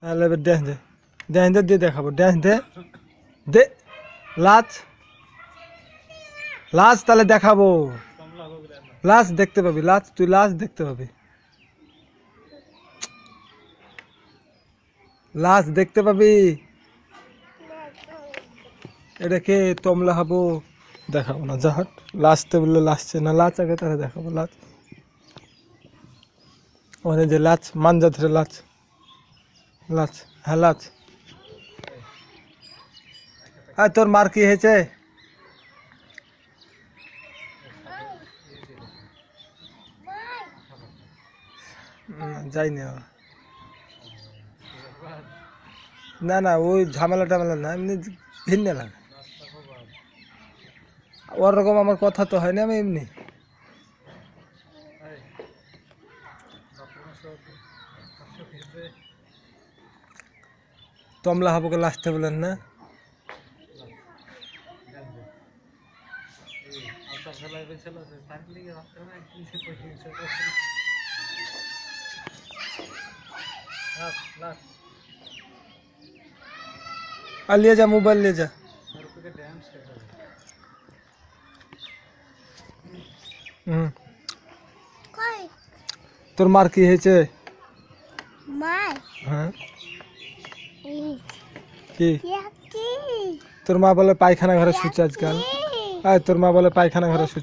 তাহলে এবার ড্যান্স দে, ড্যান্স দিয়ে দেখাবো, ড্যান্স দে, দে লাচ, লাচ তাহলে দেখাবো, লাচ দেখতে পাবি, লাচ তুই লাচ দেখতে পাবি, লাচ দেখতে পাবি। এটা কে তমলা হবো, দেখাবো না, যাহাট লাচতে বললে লাচছে না, লাচ আগে তাহলে দেখাবো লাচ। ওখানে যে লাচ মানজা ধরে লাচ, লাচ, হ্যাঁ লাচ। আর তোর মার কি হয়েছে? যাইনি না না, ওই ঝামেলা টামেলা না, এমনি ভিন্ন লাগে ওরকম। আমার কথা তো হয় না, আমি এমনি তমলা হাবুকে লাস্টে বলেন না। আর লিয়ে যা, মোবাইল লিয়ে যা। তোর মার কি হয়েছে? হ্যাঁ কি তোর মা বলে পায়খানা ঘরে শুচ্ছে আজকাল, তোর মা বলে পায়খানা ঘরে শুচ্ছে।